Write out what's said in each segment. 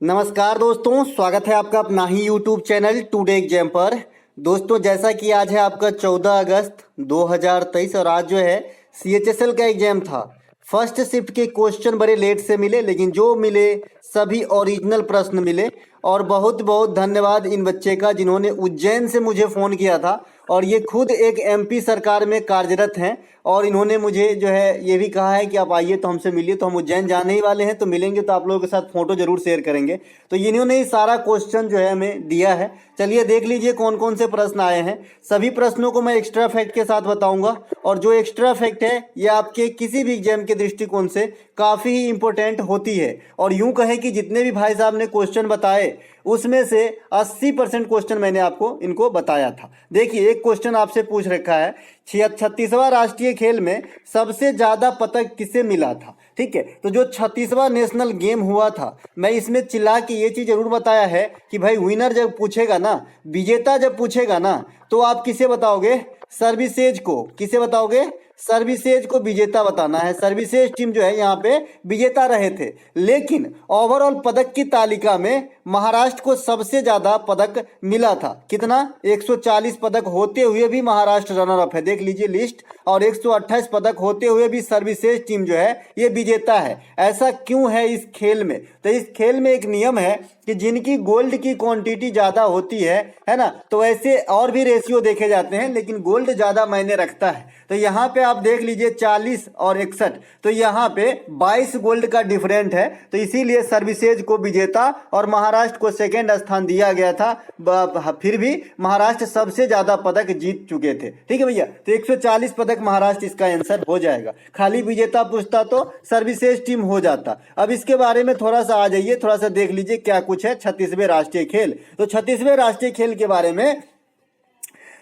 नमस्कार दोस्तों, स्वागत है आपका अपना ही यूट्यूब चैनल टुडे एग्जाम पर। दोस्तों, जैसा कि आज है आपका 14 अगस्त 2023 और आज जो है CHSL का एग्जाम था। फर्स्ट शिफ्ट के क्वेश्चन बड़े लेट से मिले, लेकिन जो मिले सभी ओरिजिनल प्रश्न मिले। और बहुत बहुत धन्यवाद इन बच्चे का जिन्होंने उज्जैन से मुझे फ़ोन किया था और ये खुद एक MP सरकार में कार्यरत हैं। और इन्होंने मुझे जो है ये भी कहा है कि आप आइए तो हमसे मिलिए। तो हम उज्जैन जाने ही वाले हैं, तो मिलेंगे तो आप लोगों के साथ फ़ोटो ज़रूर शेयर करेंगे। तो इन्होंने ही सारा क्वेश्चन जो है हमें दिया है। चलिए देख लीजिए कौन कौन से प्रश्न आए हैं। सभी प्रश्नों को मैं एक्स्ट्रा फैक्ट के साथ बताऊंगा, और जो एक्स्ट्रा फैक्ट है ये आपके किसी भी एग्जाम के दृष्टिकोण से काफ़ी ही इंपॉर्टेंट होती है। और यूं कहें कि जितने भी भाई साहब ने क्वेश्चन बताए उसमें से 80% क्वेश्चन मैंने आपको इनको बताया था। देखिए, एक क्वेश्चन आपसे पूछ रखा है, 36वां राष्ट्रीय खेल में सबसे ज़्यादा पदक किसे मिला था। ठीक है, तो जो 36वां नेशनल गेम हुआ था, मैं इसमें चिल्ला के ये चीज़ जरूर बताया है कि भाई विनर जब पूछेगा ना, विजेता जब पूछेगा ना, तो आप किसे बताओगे? सर्विसेज को। किसे बताओगे? सर्विसेज को विजेता बताना है। सर्विसेज टीम जो है यहाँ पे विजेता रहे थे। लेकिन ओवरऑल पदक की तालिका में महाराष्ट्र को सबसे ज्यादा पदक मिला था। कितना? 140 पदक होते हुए भी महाराष्ट्र रनर अप है। देख लीजिए लिस्ट। और 128 पदक होते हुए भी सर्विसेज टीम जो है ये विजेता है। ऐसा क्यों है इस खेल में? तो इस खेल में एक नियम है कि जिनकी गोल्ड की क्वांटिटी ज्यादा होती है ना, तो ऐसे और भी रेशियो देखे जाते हैं, लेकिन गोल्ड ज्यादा मायने रखता है। तो यहाँ पे आप देख लीजिए 40 और 61, तो यहाँ पे 22 गोल्ड का डिफरेंट है। तो इसीलिए सर्विसेज को विजेता और महाराष्ट्र को सेकेंड स्थान दिया गया था। फिर भी महाराष्ट्र सबसे ज्यादा पदक जीत चुके थे। ठीक है भैया, तो 140 पदक महाराष्ट्र इसका आंसर हो जाएगा। खाली विजेता पूछता तो सर्विसेज टीम हो जाता। अब इसके बारे में थोड़ा सा आ जाइए, थोड़ा सा देख लीजिए क्या कुछ है 36वें राष्ट्रीय खेल। तो 36वें राष्ट्रीय खेल के बारे में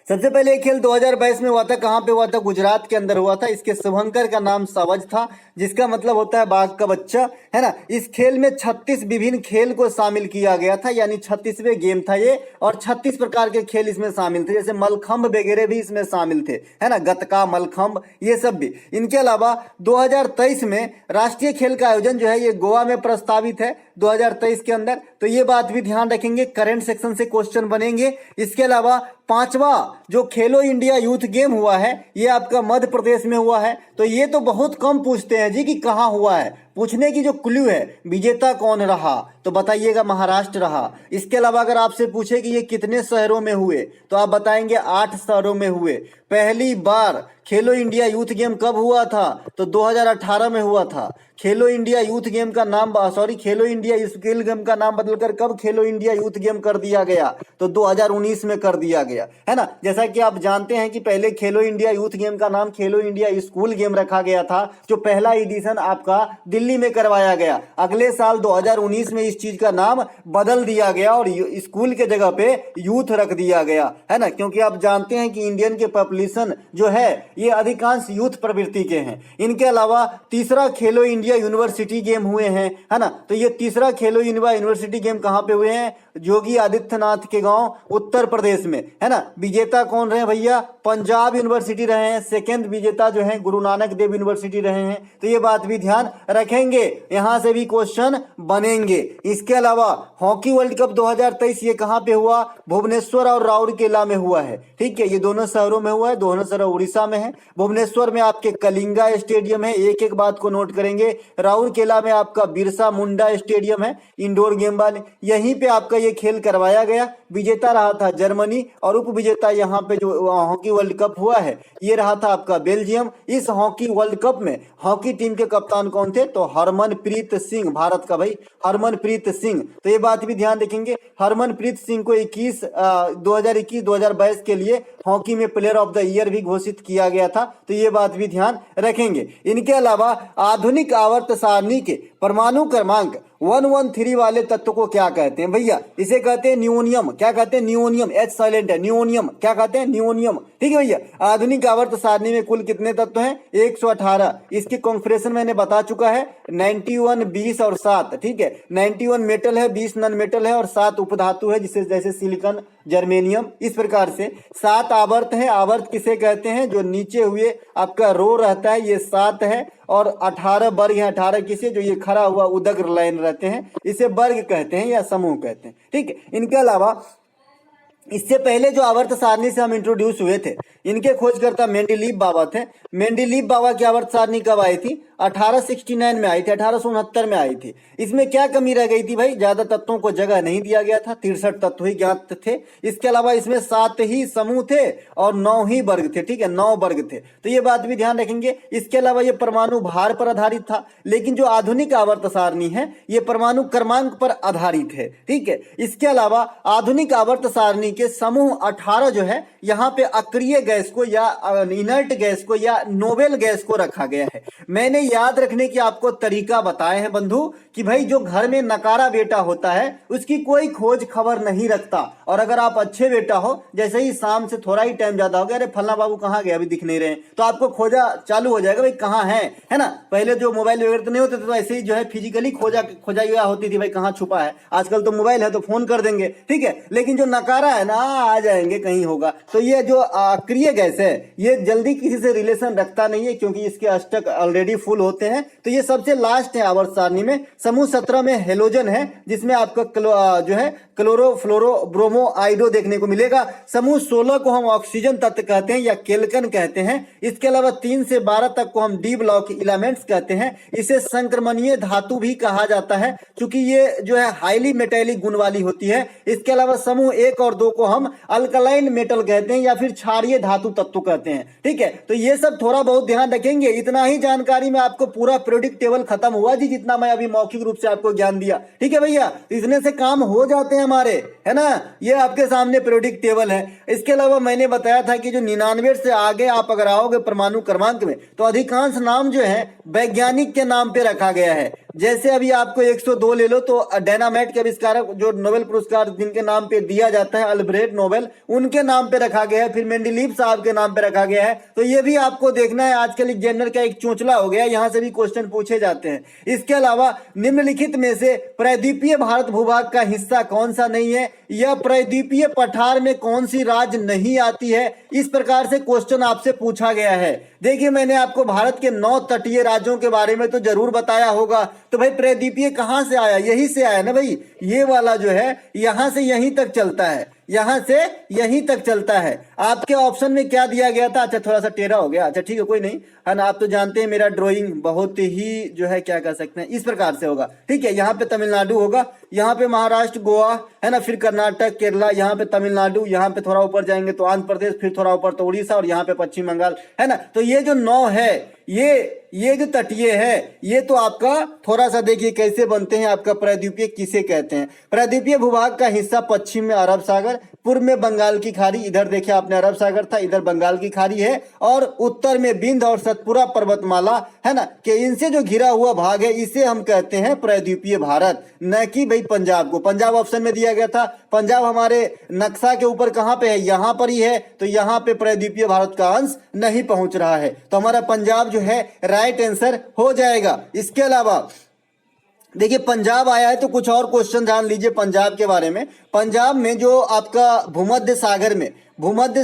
सबसे पहले ये खेल 2022 में हुआ था। कहाँ पे हुआ था? गुजरात के अंदर हुआ था। इसके शुभंकर का नाम सावज था, जिसका मतलब होता है बाघ का बच्चा, है ना। इस खेल में 36 विभिन्न खेल को शामिल किया गया था, यानी 36वें गेम था ये। और 36 प्रकार के खेल इसमें शामिल थे, जैसे मलखंभ वगैरह भी इसमें शामिल थे, है ना, गतका, मलखंभ, ये सब भी। इनके अलावा 2023 में राष्ट्रीय खेल का आयोजन जो है ये गोवा में प्रस्तावित है 2023 के अंदर। तो ये बात भी ध्यान रखेंगे, करंट सेक्शन से क्वेश्चन बनेंगे। इसके अलावा 5वां जो खेलो इंडिया यूथ गेम हुआ है ये आपका मध्य प्रदेश में हुआ है। तो ये तो बहुत कम पूछते हैं जी कि कहाँ हुआ है। पूछने की जो क्लू है, विजेता कौन रहा, तो बताइएगा महाराष्ट्र रहा। इसके अलावा अगर आपसे पूछे कि ये कितने शहरों में हुए, तो आप बताएंगे 8 शहरों में हुए। पहली बार खेलो इंडिया यूथ गेम कब हुआ था? तो 2018 में हुआ था। खेलो इंडिया यूथ गेम का नाम खेलो इंडिया स्किल गेम का नाम बदलकर कब खेलो इंडिया यूथ गेम कर दिया गया? तो 2019 में कर दिया गया, है ना। जैसा कि आप जानते हैं कि पहले खेलो इंडिया यूथ गेम का नाम खेलो इंडिया स्कूल गेम रखा गया था, जो पहला एडिशन आपका दिल्ली में करवाया गया। अगले साल 2019 में इस चीज का नाम बदल दिया गया और स्कूल के जगह पे यूथ रख दिया गया, है ना। क्योंकि आप जानते हैं कि इंडियन के पॉपुलेशन जो है ये अधिकांश यूथ प्रवृत्ति के हैं। इनके अलावा तीसरा खेलो इंडिया यूनिवर्सिटी गेम हुए हैं, है ना। तो ये तीसरा खेलो इंडिया यूनिवर्सिटी गेम कहाँ पे हुए हैं? योगी आदित्यनाथ के गांव उत्तर प्रदेश में, है ना। विजेता कौन रहे भैया? पंजाब यूनिवर्सिटी रहे हैं। सेकंड विजेता जो है गुरु नानक देव यूनिवर्सिटी रहे हैं। तो ये बात भी ध्यान रखेंगे, यहां से भी क्वेश्चन बनेंगे। इसके अलावा हॉकी वर्ल्ड कप 2023 ये कहां पे हुआ? भुवनेश्वर और राउरकेला में हुआ है। ठीक है, ये दोनों शहरों में हुआ है, दोनों शहर उड़ीसा में है। भुवनेश्वर में आपके कलिंगा स्टेडियम है, एक एक बात को नोट करेंगे। राउरकेला में आपका बिरसा मुंडा स्टेडियम है, इंडोर गेम वाले। यहीं पे आपका ये खेल करवाया गया। विजेता रहा था जर्मनी और उप विजेता यहाँ पे जो हॉकी वर्ल्ड कप हुआ है ये रहा था आपका बेल्जियम। इस हॉकी वर्ल्ड कप में हॉकी टीम के कप्तान कौन थे? तो हरमनप्रीत सिंह, भारत का भाई हरमनप्रीत सिंह। तो ये बात भी ध्यान रखेंगे, हरमनप्रीत सिंह को 2021-2022 के लिए हॉकी में प्लेयर ऑफ द ईयर भी घोषित किया गया था। तो ये बात भी ध्यान रखेंगे। इनके अलावा आधुनिक आवर्त सारणी के परमाणु क्रमांक 113 वाले तत्व को क्या कहते हैं भैया? इसे कहते हैं न्यूनियम। क्या कहते हैं? न्यूनियम। एच साइलेंट है, न्यूनियम। क्या कहते हैं? न्यूनियम। ठीक है भैया। आधुनिक आवर्त सारणी में कुल कितने तत्व हैं? 118। इसकी कॉन्फ़िगरेशन मैंने बता चुका है, 91, 20 और 7। ठीक है, 91 मेटल है, 20 नॉन मेटल है और 7 उपधातु है, जिसे जैसे सिलिकॉन, जर्मेनियम। इस प्रकार से 7 आवर्त है। आवर्त किसे कहते हैं? जो नीचे हुए आपका रो रहता है, ये 7 है। और 18 वर्ग है। 18 किसे? जो ये खड़ा हुआ उदग्र लाइन रहते हैं, इसे वर्ग कहते हैं या समूह कहते हैं। ठीक है। इनके अलावा इससे पहले जो आवर्त सारणी से हम इंट्रोड्यूस हुए थे, इनके खोजकर्ता मेंडलीव बाबा थे। मेंडलीव बाबा की आवर्त सारणी कब आई थी? 1869 में आई थी, 1869 में आई थी। इसमें क्या कमी रह गई थी भाई? ज्यादा तत्वों को जगह नहीं दिया गया था, 63 तत्व ही ज्ञात थे। इसके अलावा इसमें 7 ही समूह थे और 9 ही वर्ग थे। ठीक है, 9 वर्ग थे। तो ये बात भी ध्यान रखेंगे। इसके अलावा ये परमाणु भार पर आधारित था, लेकिन जो आधुनिक आवर्त सारणी है ये परमाणु क्रमांक पर आधारित है। ठीक है। इसके अलावा आधुनिक आवर्त सारणी के समूह 18 जो है, यहाँ पे अक्रिय गैस को या इनर्ट गैस को या नोबेल गैस को रखा गया है। मैंने याद रखने की आपको तरीका बताए हैं बंधु कि भाई जो घर में नकारा बेटा होता है उसकी कोई खोज खबर नहीं रखता, और अगर आप अच्छे बेटा हो, जैसे ही शाम से थोड़ा ही टाइम ज्यादा हो गया, अरे फलना बाबू कहाँ गए, अभी दिख नहीं रहे, तो आपको खोजा चालू हो जाएगा भाई कहाँ है ना। पहले जो मोबाइल वगैरह तो नहीं होते थे, तो ऐसे ही जो है फिजिकली खोजाई होती थी भाई कहाँ छुपा है। आजकल तो मोबाइल है तो फोन कर देंगे। ठीक है। लेकिन जो नकारा है ना, आ जाएंगे कहीं होगा। तो ये जो अक्रिय गैस है ये जल्दी किसी से रिलेशन रखता नहीं है, क्योंकि इसके अष्टक ऑलरेडी फुल होते हैं। तो ये सबसे लास्ट है आवर्त सारणी में। समूह 17 में हेलोजन है, जिसमें आपका जो है क्लोरो फ्लोरो ब्रोमो आइडो देखने को मिलेगा। समूह 16 को हम ऑक्सीजन तत्व कहते हैं या केल्कन कहते हैं। इसके अलावा 3 से 12 तक को हम डी ब्लॉक एलिमेंट्स कहते हैं। इसे संक्रमणीय धातु भी कहा जाता है, क्योंकि ये जो है हाईली मेटेलिक गुण वाली होती है। इसके अलावा समूह 1 और 2 को हम अल्कलाइन मेटल कहते हैं या फिर क्षारीय धातु तत्व कहते हैं। ठीक है। तो ये सब थोड़ा बहुत ध्यान रखेंगे। इतना ही जानकारी में आपको पूरा पीरियोडिक टेबल खत्म हुआ जी, जितना मैं अभी मौखिक रूप से आपको ज्ञान दिया। ठीक है भैया, इतने से काम हो जाते हैं हमारे, है ना। ये आपके सामने पीरियोडिक टेबल है। इसके अलावा मैंने बताया था कि जो 99 से आगे आप अगर आओगे परमाणु क्रमांक में, तो अधिकांश नाम जो है वैज्ञानिक के नाम पे रखा गया है। जैसे अभी आपको 102 ले लो, तो डायनामाइट के आविष्कारक जो नोबेल पुरस्कार जिनके नाम पे दिया जाता है, अल्फ्रेड नोबेल, उनके नाम पे रखा गया है। फिर मेंडलीव साहब के नाम पे रखा गया है। तो ये भी आपको देखना है। आजकल एग्जामिनर का एक चोंचला हो गया, यहाँ से भी क्वेश्चन पूछे जाते हैं। इसके अलावा निम्नलिखित में से प्रायद्वीपीय भारत भूभाग का हिस्सा कौन सा नहीं है, या प्रायद्वीपीय पठार में कौन सी राज्य नहीं आती है, इस प्रकार से क्वेश्चन आपसे पूछा गया है। देखिए, मैंने आपको भारत के 9 तटीय राज्यों के बारे में तो जरूर बताया होगा। तो भाई प्रायद्वीपीय कहां से आया? यही से आया ना भाई। ये वाला जो है यहां से यहीं तक चलता है, यहां से यहीं तक चलता है। आपके ऑप्शन में क्या दिया गया था? अच्छा, थोड़ा सा टेढ़ा हो गया। अच्छा ठीक है, कोई नहीं, है ना। आप तो जानते हैं मेरा ड्राइंग बहुत ही जो है क्या कर सकते हैं, इस प्रकार से होगा। ठीक है। यहाँ पे तमिलनाडु होगा, यहाँ पे महाराष्ट्र, गोवा, है ना, फिर कर्नाटक, केरला, यहाँ पे तमिलनाडु, यहाँ पे थोड़ा ऊपर जाएंगे तो आंध्र प्रदेश, फिर थोड़ा ऊपर तो उड़ीसा, और यहाँ पे पश्चिम बंगाल, है ना। तो ये जो 9 है, ये जो तटीय है, ये तो आपका थोड़ा सा देखिए कैसे बनते हैं। आपका प्रायद्वीपीय किसे कहते हैं? प्रायद्वीपीय भूभाग का हिस्सा पश्चिम में अरब सागर, पूर्व में बंगाल की खाड़ी, इधर देखिए आपने अरब सागर था, इधर बंगाल की खाड़ी है, और उत्तर में बिंद और सतपुरा पर्वतमाला, है ना, कि इनसे जो घिरा हुआ भाग है इसे हम कहते हैं प्रायद्वीपीय भारत, न कि भाई पंजाब को। पंजाब ऑप्शन में दिया गया था। पंजाब हमारे नक्शा के ऊपर कहां पे है? यहां पर ही है। तो यहां पे प्रायद्वीपीय भारत का अंश नहीं पहुंच रहा है, तो हमारा पंजाब जो है राइट आंसर हो जाएगा। इसके अलावा देखिए, पंजाब आया है तो कुछ और क्वेश्चन जान लीजिए पंजाब के बारे में। पंजाब में जो आपका भूमध्य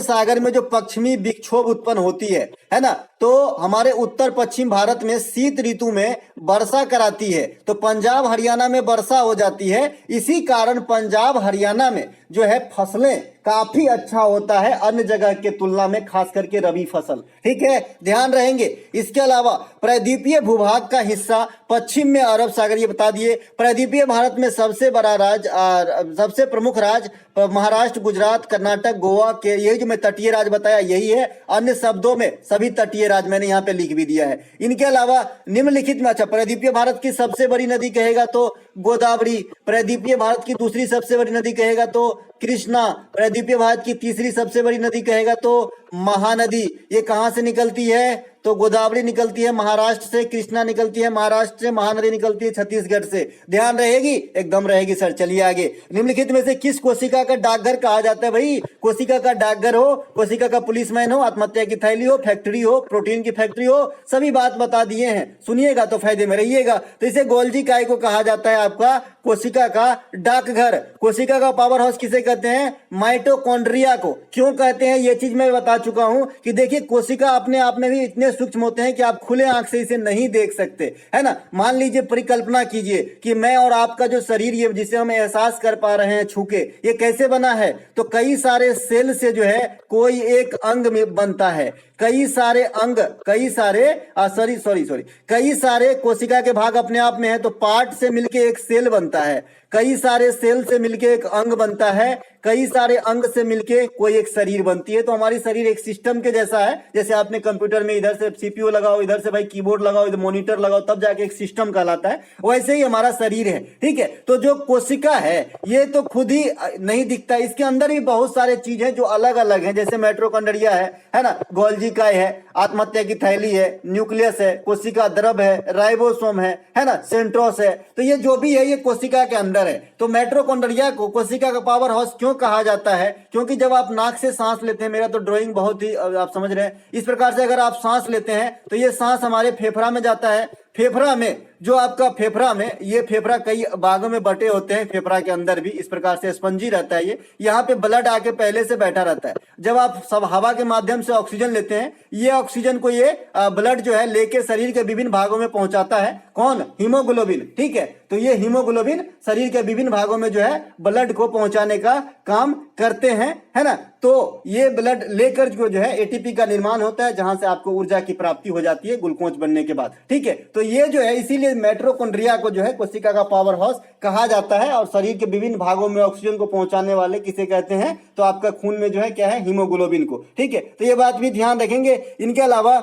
सागर में जो पश्चिमी विक्षोभ उत्पन्न होती है ना, तो हमारे उत्तर पश्चिम भारत में शीत ऋतु में वर्षा कराती है। तो पंजाब हरियाणा में वर्षा हो जाती है। इसी कारण पंजाब हरियाणा में जो है फसलें काफी अच्छा होता है अन्य जगह के तुलना में, खास करके रबी फसल। ठीक है, ध्यान रहेंगे। इसके अलावा प्रायद्वीपीय भूभाग का हिस्सा पश्चिम में अरब सागर, ये बता दिए। प्रायद्वीपीय भारत में सबसे बड़ा राज्य, सबसे प्रमुख राज्य महाराष्ट्र, गुजरात, कर्नाटक, गोवा के, यही जो मैं तटीय राज्य बताया यही है। अन्य शब्दों में सभी तटीय राज्य मैंने यहाँ पे लिख भी दिया है। इनके अलावा निम्नलिखित में, अच्छा, प्रायद्वीपीय भारत की सबसे बड़ी नदी कहेगा तो गोदावरी, प्रायद्वीपीय भारत की दूसरी सबसे बड़ी नदी कहेगा तो कृष्णा, प्रायद्वीपीय भारत की तीसरी सबसे बड़ी नदी कहेगा तो महानदी। ये कहां से निकलती है? तो गोदावरी निकलती है महाराष्ट्र से, कृष्णा निकलती है महाराष्ट्र से, महानदी निकलती है छत्तीसगढ़ से। ध्यान रहेगी? एकदम रहेगी सर। चलिए आगे। निम्नलिखित में से किस कोशिका का डाकघर कहा जाता है? भाई कोशिका का डाकघर हो, कोशिका का पुलिसमैन हो, आत्महत्या की थैली हो, फैक्ट्री हो, प्रोटीन की फैक्ट्री हो, सभी बात बता दिए हैं। सुनिएगा तो फायदे में रहिएगा। तो इसे गोल्जी काय को कहा जाता है आपका कोशिका का डाकघर। कोशिका का पावर हाउस किसे कहते हैं? माइटोकॉन्ड्रिया को। क्यों कहते हैं ये चीज मैं बता चुका हूं कि देखिए कोशिका अपने आप में भी इतने सूक्ष्म होते हैं कि आप खुले आंख से इसे नहीं देख सकते, है ना। मान लीजिए, परिकल्पना कीजिए कि मैं और आपका जो शरीर ये जिसे हम एहसास कर पा रहे हैं छू के, ये कैसे बना है? तो कई सारे सेल से जो है कोई एक अंग में बनता है। कई सारे अंग, कई सारे कोशिका के भाग अपने आप में है, तो पार्ट से मिलके एक सेल बनता है। कई सारे सेल से मिलके एक अंग बनता है। कई सारे अंग से मिलके कोई एक शरीर बनती है। तो हमारी शरीर एक सिस्टम के जैसा है। जैसे आपने कंप्यूटर में इधर से सीपीयू लगाओ, इधर से भाई कीबोर्ड लगाओ, इधर मॉनिटर लगाओ, तब जाके एक सिस्टम कहलाता है। वैसे ही हमारा शरीर है, ठीक है। तो जो कोशिका है ये तो खुद ही नहीं दिखता, इसके अंदर भी बहुत सारे चीज है जो अलग अलग है। जैसे माइटोकॉन्ड्रिया है ना, गोल्जी काय है, आत्महत्या की थैली है, न्यूक्लियस है, कोशिका द्रव है, राइबोसोम है ना, सेंट्रोस है। तो ये जो भी है ये कोशिका के अंदर है। तो माइटोकॉन्ड्रिया को कोशिका का पावर हाउस क्यों कहा जाता है? क्योंकि जब आप नाक से सांस लेते हैं, मेरा तो ड्राइंग बहुत ही आप समझ रहे हैं, इस प्रकार से अगर आप सांस लेते हैं तो ये सांस हमारे फेफड़ा में जाता है। फेफड़ा में जो आपका फेफड़ा में, ये फेफड़ा कई भागों में बटे होते हैं, फेफड़ा के अंदर भी इस प्रकार से स्पंजी रहता है। ये यहाँ पे ब्लड आके पहले से बैठा रहता है। जब आप सब हवा के माध्यम से ऑक्सीजन लेते हैं, ये ऑक्सीजन को ये ब्लड जो है लेके शरीर के विभिन्न भागों में पहुंचाता है। कौन? हीमोग्लोबिन, ठीक है। तो ये हीमोग्लोबिन शरीर के विभिन्न भागों में जो है ब्लड को पहुंचाने का काम करते हैं, है ना। तो ये ब्लड लेकर जो है एटीपी का निर्माण होता है, जहां से आपको ऊर्जा की प्राप्ति हो जाती है ग्लूकोज बनने के बाद, ठीक है। तो ये जो है इसीलिए माइटोकॉन्ड्रिया को जो है कोशिका का पावर हाउस कहा जाता है। और शरीर के विभिन्न भागों में ऑक्सीजन को पहुंचाने वाले किसे कहते हैं? तो आपका खून में जो है क्या है? हीमोग्लोबिन को, ठीक है। तो ये बात भी ध्यान रखेंगे। इनके अलावा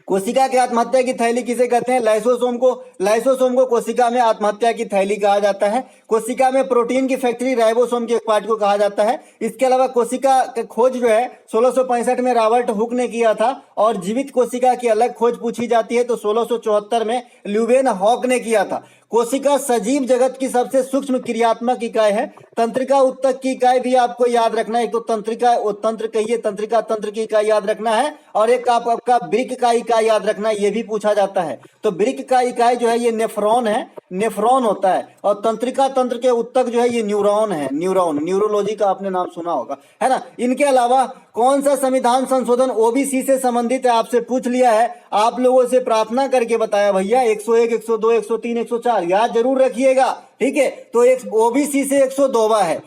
कोशिका के आत्महत्या की थैली किसे कहते हैं? लाइसोसोम को। लाइसोसोम को कोशिका में आत्महत्या की थैली कहा जाता है। कोशिका में प्रोटीन की फैक्ट्री राइबोसोम के एक पार्ट को कहा जाता है। इसके अलावा कोशिका का खोज जो है 1665 में रॉबर्ट हुक ने किया था, और जीवित कोशिका की अलग खोज पूछी जाती है तो 1674 में ल्यूवेन हॉक ने किया था। कोशिका सजीव जगत की सबसे सूक्ष्म क्रियात्मक इकाई है। तंत्रिका उत्तक की इकाई भी आपको याद रखना है। एक तो तंत्रिका, तंत्र कहिए, तंत्रिका तंत्र की इकाई याद रखना है, और एक आपका वृक्क का इकाई याद रखना है, ये भी पूछा जाता है। तो वृक्क का इकाई जो है ये नेफ्रॉन है, नेफ्रॉन होता है। और तंत्रिका तंत्र के उत्तक जो है ये न्यूरॉन है। न्यूरॉन, न्यूरोलॉजी का आपने नाम सुना होगा, है ना। इनके अलावा कौन सा संविधान संशोधन ओबीसी से संबंधित है? आपसे पूछ लिया है, आप लोगों से प्रार्थना करके बताया भैया 101, 102, 103, 104 याद जरूर रखिएगा, ठीक है। तो एक ओबीसी से 102वां है।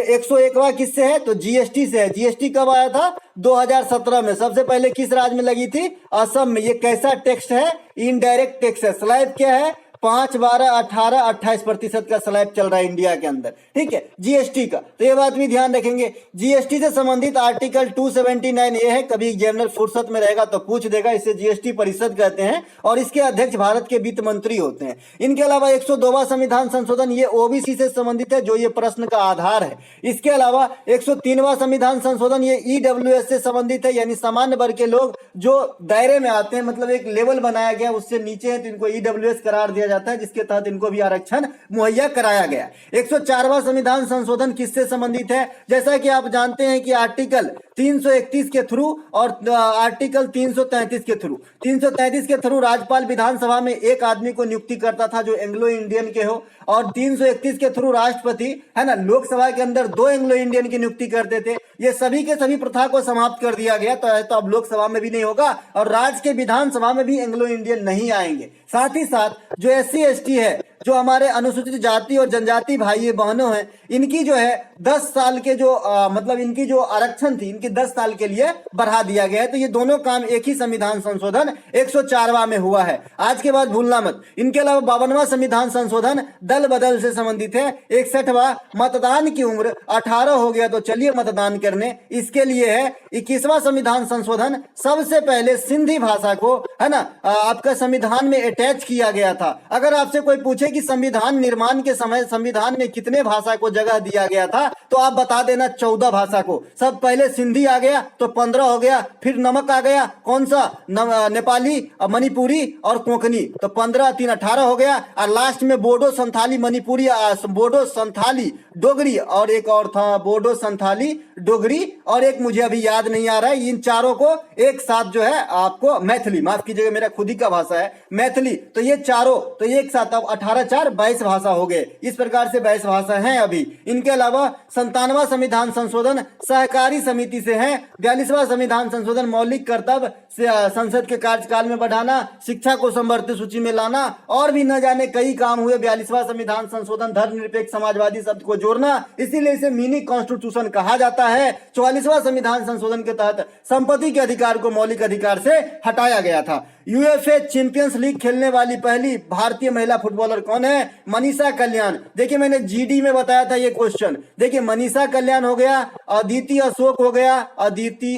101वां किससे है? तो जीएसटी से है। जीएसटी कब आया था? 2017 में। सबसे पहले किस राज्य में लगी थी? असम में। ये कैसा टैक्स है? इनडायरेक्ट टैक्स है। स्लैब क्या है? 5, 12, 18, 28% का स्लैब चल रहा है इंडिया के अंदर, ठीक है, जीएसटी का। तो ये बात भी ध्यान रखेंगे। जीएसटी से संबंधित आर्टिकल 279 ये है, कभी जनरल फुर्सत में रहेगा तो पूछ देगा। इसे जीएसटी परिषद कहते हैं, और इसके अध्यक्ष भारत के वित्त मंत्री होते हैं। इनके अलावा 102वां संविधान संशोधन ये ओबीसी से संबंधित है, जो ये प्रश्न का आधार है। इसके अलावा 103वां संविधान संशोधन ये ईडब्ल्यूएस से संबंधित है, यानी सामान्य वर्ग के लोग जो दायरे में आते हैं, मतलब एक लेवल बनाया गया उससे नीचे है तो इनको ईडब्ल्यूएस करार दिया जाता है, जिसके तहत इनको भी आरक्षण मुहैया कराया गया। 104वां संविधान संशोधन किससे संबंधित है? जैसा कि आप जानते हैं कि आर्टिकल 331 के थ्रू और आर्टिकल 333 के थ्रू, 333 के थ्रू राज्यपाल विधानसभा में एक आदमी को नियुक्ति करता था जो एंग्लो इंडियन के हो, और 331 के थ्रू राष्ट्रपति, है ना, लोकसभा के अंदर 2 एंग्लो इंडियन की नियुक्ति करते थे। ये सभी के सभी प्रथा को समाप्त कर दिया गया, तो अब लोकसभा में भी नहीं होगा, और राज्य के विधानसभा में भी एंग्लो इंडियन नहीं आएंगे। साथ ही साथ जो SC ST है, जो हमारे अनुसूचित जाति और जनजाति भाई बहनों हैं, इनकी जो है 10 साल के जो मतलब इनकी जो आरक्षण थी, इनकी 10 साल के लिए बढ़ा दिया गया है। तो ये दोनों काम एक ही संविधान संशोधन 104वां में हुआ है, आज के बाद भूलना मत। इनके अलावा 52वां संविधान संशोधन दल बदल से संबंधित है। 61वां मतदान की उम्र 18 हो गया तो चलिए मतदान करने, इसके लिए है। 21वां संविधान संशोधन सबसे पहले सिंधी भाषा को, है ना, आपका संविधान में अटैच किया गया था। अगर आपसे कोई पूछे कि संविधान निर्माण के समय संविधान में कितने भाषा को जगह दिया गया था, तो तो आप बता देना 14 भाषा को। सब पहले सिंधी आ गया तो 15 हो गया, फिर नमक आ गया, कौन सा, नेपाली, मणिपुरी और कोंकणी, तो 15 3 18 हो गया। और लास्ट में बोडो, संथाली, मणिपुरी, बोडो, संथाली, डोगरी, और एक और था बोडो, संथाली, डोगरी, और एक मुझे अभी याद नहीं आ रहा है। इन चारों को एक साथ जो है आपको, मैथिली, माफ कीजिएगा मेरा खुद ही का भाषा है मैथिली, तो ये चारों तो एक साथ अब 18 4 22 भाषा हो गए। इस प्रकार से 22 भाषा हैं अभी। इनके अलावा 97वां संविधान संशोधन सहकारी समिति से है। 42वां संविधान संशोधन मौलिक कर्तव्य संसद के कार्यकाल में बढ़ाना, शिक्षा को संवर्धित सूची में लाना, और भी न जाने कई काम हुए। 42वां संविधान संशोधन धर्मनिरपेक्ष समाजवादी शब्द को जोड़ना, इसीलिए इसे मिनी कॉन्स्टिट्यूशन कहा जाता है। 44वां संविधान संशोधन के तहत संपत्ति के अधिकार को मौलिक अधिकार से हटाया गया था। यूएफए चैंपियंस लीग खेलने वाली पहली भारतीय महिला फुटबॉलर कौन है? मनीषा कल्याण। देखिए मैंने जीडी में बताया था ये क्वेश्चन। देखिए मनीषा कल्याण हो गया, अदिति अशोक हो गया, अदिति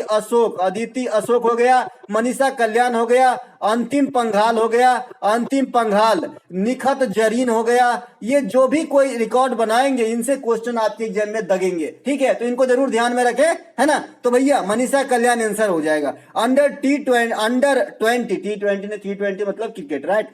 अशोक हो गया, मनीषा कल्याण हो गया, अंतिम पंघाल हो गया, अंतिम पंघाल, निखत जरीन हो गया। ये जो भी कोई रिकॉर्ड बनाएंगे इनसे क्वेश्चन आपके एग्जाम में दगेंगे, ठीक है, तो इनको जरूर ध्यान में रखें, है ना। तो भैया मनीषा कल्याण आंसर हो जाएगा। अंडर T20 मतलब क्रिकेट, राइट।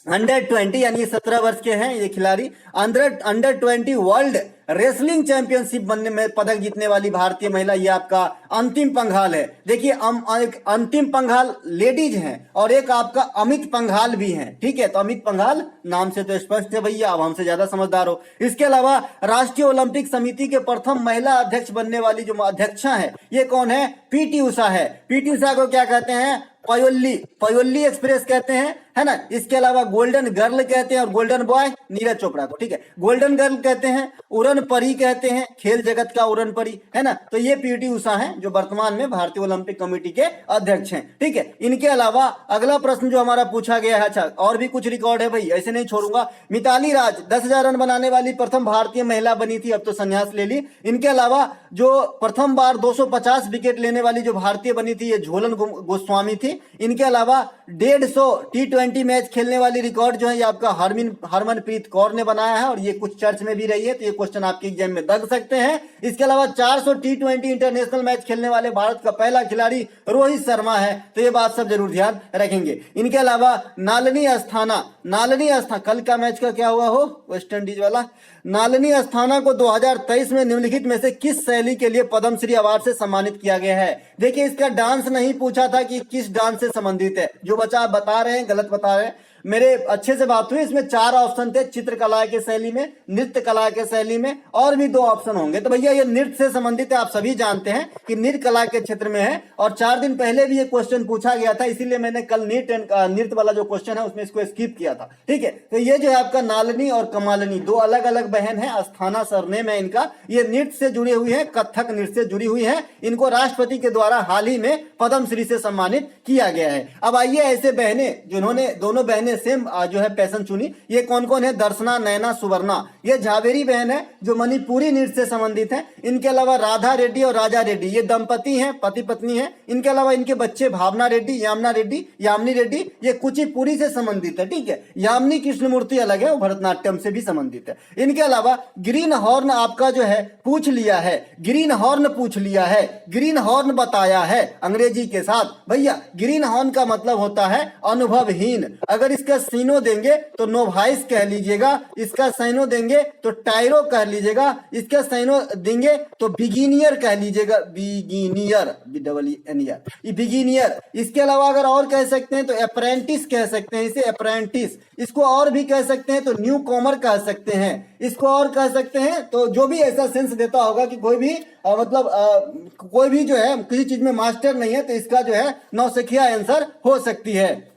अंडर 20 यानी 17 वर्ष के हैं ये खिलाड़ी। अंडर 20 वर्ल्ड रेसलिंग चैंपियनशिप बनने में पदक जीतने वाली भारतीय महिला ये आपका अंतिम पंघाल है। देखिए अंतिम पंघाल लेडीज हैं और एक आपका अमित पंघाल भी हैं, ठीक है। तो अमित पंघाल नाम से तो स्पष्ट है भैया, अब हमसे ज्यादा समझदार हो। इसके अलावा राष्ट्रीय ओलंपिक समिति के प्रथम महिला अध्यक्ष बनने वाली जो अध्यक्षा है ये कौन है? पीटी उषा है। पीटी उषा को क्या कहते हैं? पयोल्ली एक्सप्रेस कहते हैं, है ना। इसके अलावा गोल्डन गर्ल कहते हैं और गोल्डन बॉय नीरज चोपड़ा को, ठीक है। गोल्डन गर्ल कहते हैं, उड़न परी कहते हैं, खेल जगत का उड़न परी, है ना। तो ये पीटी उषा हैं जो वर्तमान में भारतीय ओलंपिक कमेटी के अध्यक्ष हैं, ठीक है। इनके अलावा अगला प्रश्न जो हमारा पूछा गया है, अच्छा और भी कुछ रिकॉर्ड है भाई, ऐसे नहीं छोड़ूंगा। मिताली राज 10,000 रन बनाने वाली प्रथम भारतीय महिला बनी थी, अब तो संन्यास ले ली। इनके अलावा जो प्रथम बार 250 विकेट लेने वाली जो भारतीय बनी थी ये झोलन गोस्वामी थी। इनके अलावा 150 T20 मैच खेलने वाली रिकॉर्ड जो है ये आपका हरमनप्रीत कौर ने बनाया है और ये कुछ चर्च में भी रही है, तो ये क्वेश्चन आपके एग्जाम में दग सकते हैं। इसके अलावा 400 T20 इंटरनेशनल मैच खेलने वाले भारत का पहला खिलाड़ी रोहित शर्मा है, तो ये बात सब जरूर ध्यान रखेंगे। इनके अलावा नालनी अस्थाना कल का मैच का क्या हुआ हो, वेस्ट इंडीज वाला। नालनी अस्थाना को 2023 में निम्नलिखित में से किस शैली के लिए पद्मश्री अवार्ड से सम्मानित किया गया है? देखिए इसका डांस नहीं पूछा था कि किस डांस से संबंधित है, जो बच्चा आप बता रहे हैं गलत बता रहे हैं। मेरे अच्छे से बात हुई, इसमें 4 ऑप्शन थे, चित्रकला के शैली में, नृत्य कला के शैली में, और भी 2 ऑप्शन होंगे। तो भैया ये नृत्य से संबंधित है, आप सभी जानते हैं कि नृत्य कला के क्षेत्र में है और 4 दिन पहले भी ये क्वेश्चन पूछा गया था, इसीलिए मैंने कल नृत्य वाला जो क्वेश्चन है उसमें इसको स्किप किया था, ठीक है। तो ये जो है आपका नालनी और कमालिनी 2 अलग अलग बहन है, अस्थाना सरनेम है इनका। ये नृत्य से जुड़ी हुई है, कथक नृत्य से जुड़ी हुई है। इनको राष्ट्रपति के द्वारा हाल ही में पद्मश्री से सम्मानित किया गया है। अब आइए ऐसे बहनें जिन्होंने दोनों बहनें सेम जो है पैशन चुनी, ये कौन कौन है? दर्शना, नैना, सुवर्णा, ये झावेरी बहन है जो मणिपुरी नृत्य से संबंधित है। इनके अलावा राधा रेड्डी और राजा रेड्डी ये दंपति हैं, पति पत्नी हैं। इनके अलावा इनके बच्चे भावना रेड्डी, यामिनी रेड्डी ये कुचिपुड़ी से संबंधित है, ठीक है। यामिनी कृष्णमूर्ति अलग है, वो भरतनाट्यम से भी संबंधित है। इनके अलावा ग्रीन हॉर्न आपका जो है पूछ लिया है, ग्रीन हॉर्न पूछ लिया है, ग्रीन हॉर्न बताया है अंग्रेजी के साथ। भैया ग्रीन हॉर्न का मतलब होता है अनुभवहीन। अगर इसका सीनो देंगे तो नोवाइस कह लीजिएगा, इसका साइनो देंगे तो टायरो कह लीजिएगा, इसका साइनो देंगे तो बिगिनियर कह लीजिएगा, बिगिनियर, बिगिनियर। इसके अलावा अगर और कह सकते हैं तो अप्रेंटिस कह सकते हैं, इसे अप्रेंटिस। इसको और भी कह सकते हैं तो न्यू कॉमर कह सकते हैं, इसको और कह सकते हैं तो जो भी ऐसा सेंस देता होगा कि कोई भी कोई भी जो है किसी चीज में मास्टर नहीं है, तो इसका जो है नौसिखिया आंसर हो सकती है।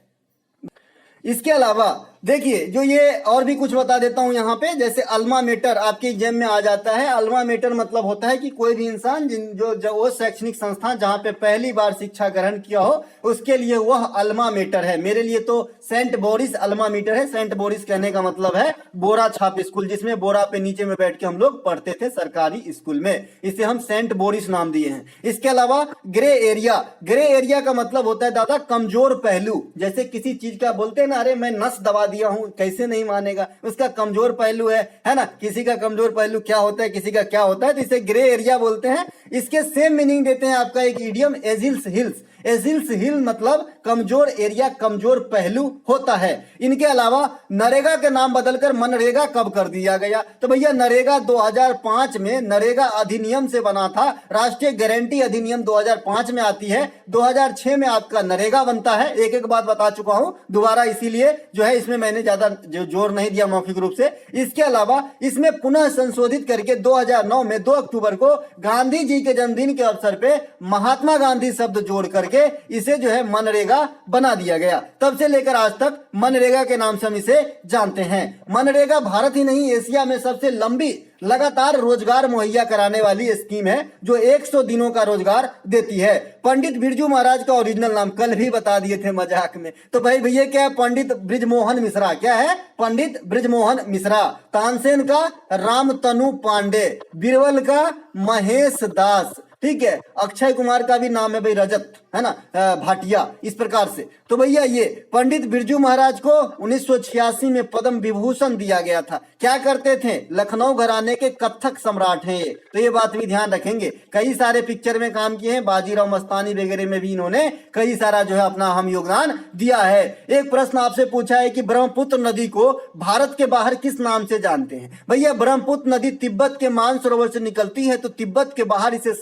इसके अलावा देखिए जो ये और भी कुछ बता देता हूं यहाँ पे, जैसे अल्मा मेटर आपके एग्जाम में आ जाता है। अल्मा मेटर मतलब होता है कि कोई भी इंसान जो वो शैक्षणिक संस्थान जहाँ पे पहली बार शिक्षा ग्रहण किया हो उसके लिए वह अल्मा मेटर है। मेरे लिए तो सेंट बोरिस अल्मा मीटर है। सेंट बोरिस कहने का मतलब है बोरा छाप स्कूल, जिसमें बोरा पे नीचे में बैठ के हम लोग पढ़ते थे सरकारी स्कूल में, इसे हम सेंट बोरिस नाम दिए हैं। इसके अलावा ग्रे एरिया का मतलब होता है दादा कमजोर पहलू। जैसे किसी चीज का बोलते हैं ना, अरे मैं नस दबा दिया हूं, कैसे नहीं मानेगा? उसका कमजोर पहलू है ना? किसी का कमजोर पहलू क्या होता है, किसी का क्या होता है, तो इसे ग्रे एरिया बोलते हैं। इसके सेम मीनिंग देते हैं आपका एक इडियम, एजिल्स हिल्स। एजिल्स हिल मतलब कमजोर एरिया, कमजोर पहलू होता है। इनके अलावा नरेगा के नाम बदलकर मनरेगा कब कर दिया गया? तो भैया नरेगा 2005 में नरेगा अधिनियम से बना था। राष्ट्रीय गारंटी अधिनियम 2005 में आती है, 2006 में आपका नरेगा बनता है। एक एक बात बता चुका हूं दोबारा, इसीलिए जो है इसमें मैंने ज्यादा जोर नहीं दिया मौखिक रूप से। इसके अलावा इसमें पुनः संशोधित करके 2009 में 2 अक्टूबर को गांधी जी के जन्मदिन के अवसर पे महात्मा गांधी शब्द जोड़ करके इसे जो है मनरेगा बना दिया गया। तब से लेकर आज तक मनरेगा के नाम से हम इसे जानते हैं। मनरेगा भारत ही नहीं एशिया में सबसे लंबी लगातार रोजगार मुहैया कराने वाली स्कीम है, जो 100 दिनों का रोजगार देती है। पंडित बिरजू महाराज का ओरिजिनल नाम कल भी बता दिए थे मजाक में, तो भाई भैया क्या है? पंडित बृजमोहन मिश्रा। क्या है? पंडित बृजमोहन मिश्रा। तानसेन का रामतनु पांडे, बीरबल का महेश दास, ठीक है। अक्षय कुमार का भी नाम है भाई रजत, है ना, भाटिया, इस प्रकार से। तो भैया ये पंडित बिरजू महाराज को 1986 में पद्म विभूषण दिया गया था। क्या करते थे? लखनऊ घराने के कथक सम्राट हैं ये, तो ये बात भी ध्यान रखेंगे। कई सारे पिक्चर में काम किए हैं, बाजीराव मस्तानी वगैरह में भी इन्होंने कई सारा जो है अपना अहम योगदान दिया है। एक प्रश्न आपसे पूछा है कि ब्रह्मपुत्र नदी को भारत के बाहर किस नाम से जानते हैं? भैया ब्रह्मपुत्र नदी तिब्बत के मानसरोवर से निकलती है, तो तिब्बत के बाहर इसे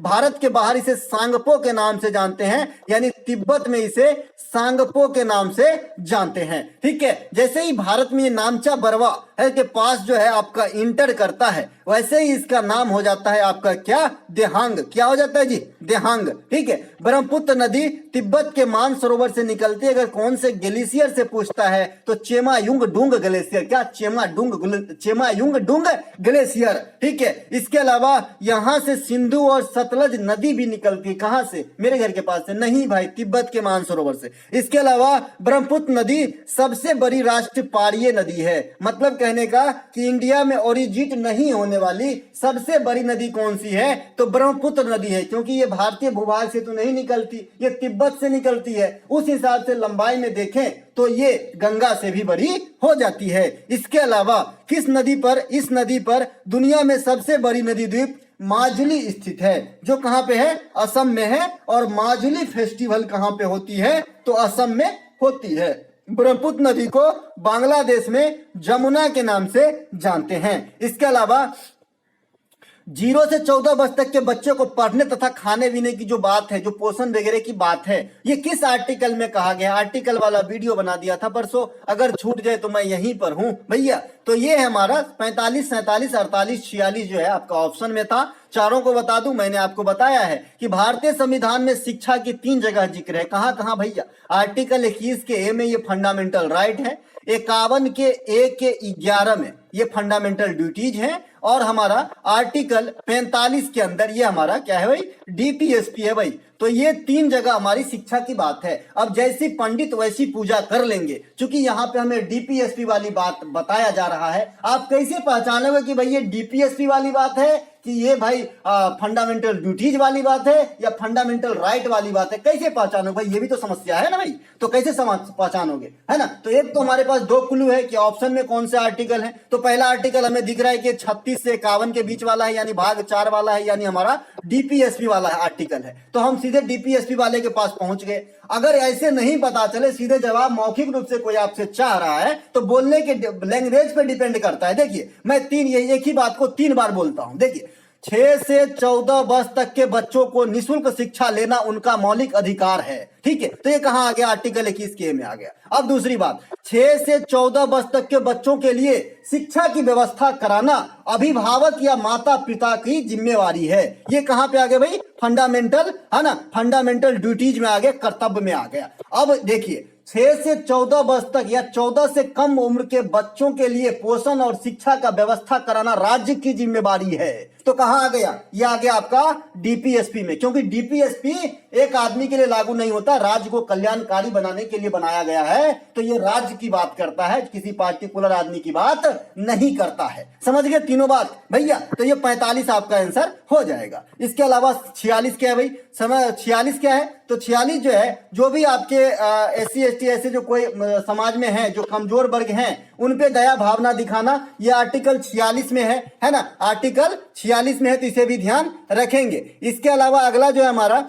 भारत के बाहर इसे सांगपो के नाम से जानते हैं, यानी तिब्बत में इसे सांगपो के नाम से जानते हैं, ठीक है। जैसे ही भारत में ये नामचा बरवा है के पास जो है आपका इंटर करता है, वैसे ही इसका नाम हो जाता है आपका क्या? देहांग। क्या हो जाता है जी? देहांग, ठीक है। ब्रह्मपुत्र नदी तिब्बत के मानसरोवर से निकलती है। अगर कौन से ग्लेशियर से पूछता है तो चेमायुंग डुंग ग्लेशियर। क्या? चेमायुंग डुंग ग्लेशियर, ठीक है। इसके अलावा यहां से सिंधु और सतलज नदी भी निकलती है। कहां से? मेरे घर के पास से नहीं भाई, तिब्बत के मानसरोवर से। इसके अलावा ब्रह्मपुत्र नदी सबसे बड़ी राष्ट्रपारीय नदी है। मतलब कहने का कि इंडिया में ओरिजिट नहीं होने वाली सबसे बड़ी नदी कौन सी है? तो ब्रह्मपुत्र नदी है, क्योंकि ये भारतीय भूभाग से तो नहीं निकलती, ये तिब्बत से निकलती है। उस हिसाब से लंबाई में देखें तो ये गंगा से भी बड़ी हो जाती है। इसके अलावा किस नदी पर, इस नदी पर दुनिया में सबसे बड़ी नदी द्वीप माजुली स्थित है, जो कहां पे है? असम में है। और माजुली फेस्टिवल कहां पे होती है? तो असम में होती है। ब्रह्मपुत्र नदी को बांग्लादेश में जमुना के नाम से जानते हैं। इसके अलावा 0 से 14 वर्ष तक के बच्चे को पढ़ने तथा खाने पीने की जो बात है, जो पोषण वगैरह की बात है, ये किस आर्टिकल में कहा गया? आर्टिकल वाला वीडियो बना दिया था परसों, अगर छूट जाए तो मैं यहीं पर हूं भैया। तो ये है हमारा 45, 47, 48, 46 जो है आपका ऑप्शन में था। चारों को बता दूं, मैंने आपको बताया है कि भारतीय संविधान में शिक्षा की 3 जगह जिक्र है। कहां कहां भैया? आर्टिकल 21 के ए में ये फंडामेंटल राइट है, 51 के ए के 11 में ये फंडामेंटल ड्यूटीज है, और हमारा आर्टिकल 45 के अंदर ये हमारा क्या है भाई? डीपीएसपी है भाई। तो ये 3 जगह हमारी शिक्षा की बात है। अब जैसी पंडित वैसी पूजा कर लेंगे, क्योंकि यहाँ पे हमें डीपीएसपी वाली बात बताया जा रहा है। आप कैसे पहचानोगे कि भाई ये डीपीएसपी वाली बात है कि ये भाई फंडामेंटल ड्यूटीज वाली बात है या फंडामेंटल राइट वाली बात है? कैसे पहचानोगे भाई? ये भी तो समस्या है ना भाई। तो कैसे पहचानोगे, है ना? तो एक तो हमारे पास 2 क्लू है कि ऑप्शन में कौन से आर्टिकल है। तो पहला आर्टिकल हमें दिख रहा है कि 36 से 51 के बीच वाला है, यानी भाग 4 वाला है, यानी हमारा डीपीएसपी वाला आर्टिकल है। तो हम सीधे डीपीएसपी वाले के पास पहुंच गए। अगर ऐसे नहीं पता चले, सीधे जवाब मौखिक रूप से कोई आपसे चाह रहा है, तो बोलने के लैंग्वेज पे डिपेंड करता है। देखिए मैं एक ही बात को 3 बार बोलता हूं। देखिए 6 से 14 वर्ष तक के बच्चों को निःशुल्क शिक्षा लेना उनका मौलिक अधिकार है, ठीक है। तो ये कहां आ गया? आर्टिकल 21 के में आ गया। अब दूसरी बात, 6 से 14 वर्ष तक के बच्चों के लिए शिक्षा की व्यवस्था कराना अभिभावक या माता पिता की जिम्मेवारी है। ये कहां पे आ गया भाई? फंडामेंटल, है ना, फंडामेंटल ड्यूटीज में आ गया, कर्तव्य में आ गया। अब देखिए 6 से 14 वर्ष तक या 14 से कम उम्र के बच्चों के लिए पोषण और शिक्षा का व्यवस्था कराना राज्य की जिम्मेवारी है। तो कहां आ गया? ये आ गया आपका डीपीएसपी में, क्योंकि डीपीएसपी एक आदमी के लिए लागू नहीं होता, राज्य को कल्याणकारी बनाने के लिए बनाया गया है। तो ये राज्य की बात करता है, किसी पार्टिकुलर आदमी की बात नहीं करता है। समझ गए तीनों बात भैया? तो ये 45 आपका आंसर हो जाएगा। इसके अलावा 46 क्या है भाई? समय 46 क्या है? तो 46 जो है, जो भी आपके SC ST ऐसे जो कोई समाज में है, जो कमजोर वर्ग हैं, उन पे दया भावना दिखाना, ये आर्टिकल 46 में है ना? आर्टिकल 46 में है, तो इसे भी ध्यान रखेंगे। इसके अलावा अगला जो है हमारा,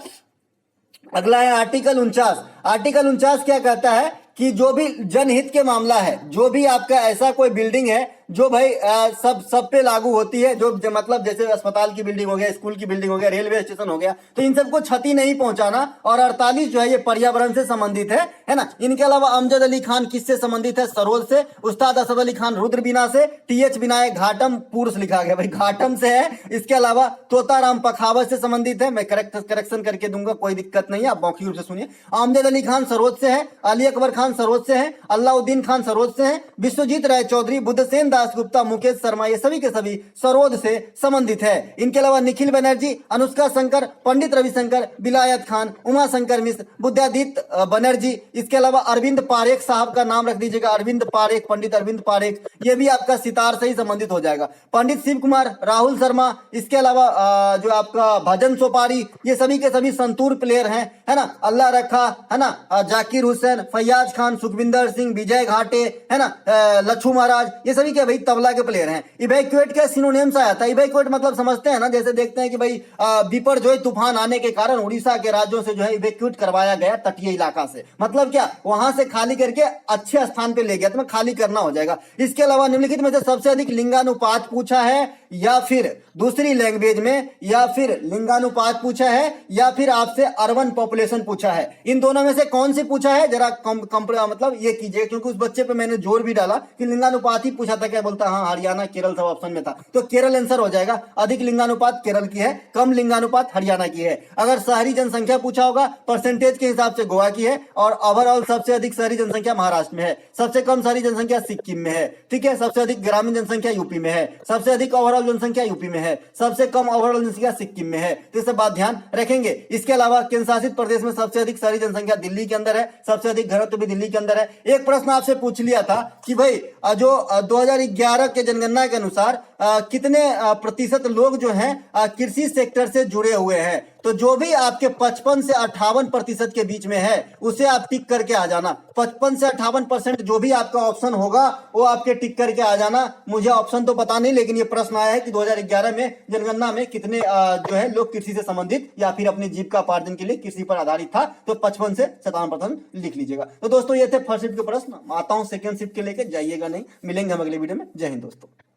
अगला है आर्टिकल 49। आर्टिकल 49 क्या कहता है कि जो भी जनहित के मामला है, जो भी आपका ऐसा कोई बिल्डिंग है जो भाई सब पे लागू होती है, जो मतलब जैसे अस्पताल की बिल्डिंग हो गया, स्कूल की बिल्डिंग हो गया, रेलवे स्टेशन हो गया, तो इन सबको क्षति नहीं पहुंचाना। और 48 जो है ये पर्यावरण से संबंधित है ना? इनके अलावा अमजद अली खान किससे संबंधित है? सरोज से। उस्ताद असद अली खान रुद्रबीना से। TH विनायक घाटम, पूर्व लिखा गया भाई, घाटम से है। इसके अलावा तोताराम पखावत से संबंधित है, मैं करेक्शन करके दूंगा, कोई दिक्कत नहीं है, आप मौखिक रूप से सुनिए। अमजद अली खान सरोज से है, अली अकबर खान सरोज से है, अलाउद्दीन खान सरोज से है, विश्वजीत राय चौधरी, बुद्धसेन दास गुप्ता, मुकेश शर्मा, ये सभी के सभी सरोद से संबंधित है। इनके अलावा निखिल बनर्जी, अनुष्का शंकर, पंडित रविशंकर, विलायत खान, उमा शंकर मिश्र, बुद्धादित्य बनर्जी। इसके अलावा अरविंद पारेख साहब का नाम रख दीजिएगा, अरविंद पारेख, पंडित अरविंद पारेख, ये भी आपका सितार से ही संबंधित हो जाएगा। पंडित शिव कुमार, राहुल शर्मा, इसके अलावा जो आपका भजन सोपारी, ये सभी के सभी संतूर प्लेयर हैं, है ना? अल्लाह रखा, है ना? जाकिर हुसैन, फैयाज खान, सुखविंदर सिंह, विजय घाटे, है ना? लच्छू महाराज, ये सभी क्या भाई तबला के प्लेयर हैं। इवैक्यूएट का सिनोनिम्स आया था। इवैक्यूएट मतलब समझते हैं ना, जैसे देखते हैं कि भाई बिपरजॉय तूफान आने के कारण उड़ीसा के राज्यों से जो है इवैक्यूएट करवाया गया तटीय इलाका से, मतलब क्या वहां से खाली करके अच्छे स्थान पे ले गया, तो खाली करना हो जाएगा। इसके अलावा निम्नलिखित में से सबसे अधिक लिंगानुपात पूछा है, या फिर दूसरी लैंग्वेज में, या फिर लिंगानुपात पूछा है, या फिर आपसे अर्बन पॉपुलेशन पूछा है। इन दोनों में से कौन सी पूछा है? जरा मतलब ये कीजिए, क्योंकि उस बच्चे पे मैंने जोर भी डाला कि लिंगानुपात ही पूछा था, क्या बोलता? हाँ, हरियाणा केरल सब ऑप्शन में था, तो केरल आंसर हो जाएगा। अधिक लिंगानुपात केरल की है, कम लिंगानुपात हरियाणा की है। अगर शहरी जनसंख्या पूछा होगा, परसेंटेज के हिसाब से गोवा की है, और ओवरऑल सबसे अधिक शहरी जनसंख्या महाराष्ट्र में है, सबसे कम शहरी जनसंख्या सिक्किम में है, ठीक है? सबसे अधिक ग्रामीण जनसंख्या यूपी में है, सबसे अधिक ओवरऑल जनसंख्या यूपी में है, सबसे कम ओवरऑल जनसंख्या सिक्किम में है। तो इसे बात ध्यान रखेंगे। इसके अलावा केंद्र शासित प्रदेश में सबसे अधिक शहरी जनसंख्या दिल्ली के अंदर है, सबसे अधिक घनत्व भी दिल्ली के अंदर है। एक प्रश्न आपसे पूछ लिया था कि भाई जो 2011 के जनगणना के अनुसार कितने प्रतिशत लोग जो हैं कृषि सेक्टर से जुड़े हुए हैं, तो जो भी आपके 55 से 58% के बीच में है उसे आप टिक करके आ जाना। 55 से 58% जो भी आपका ऑप्शन होगा वो आपके टिक करके आ जाना। मुझे ऑप्शन तो पता नहीं, लेकिन ये प्रश्न आया है कि 2011 में जनगणना में कितने जो है लोग कृषि से संबंधित या फिर अपने जीविकोपार्जन के लिए कृषि पर आधारित था, तो 55 से 57% लिख लीजिएगा। तो दोस्तों ये थे फर्स्ट शिफ्ट के प्रश्न। आता हूं सेकंड शिफ्ट के लेके, जाइएगा नहीं। मिलेंगे हम अगले वीडियो में। जय हिंद दोस्तों।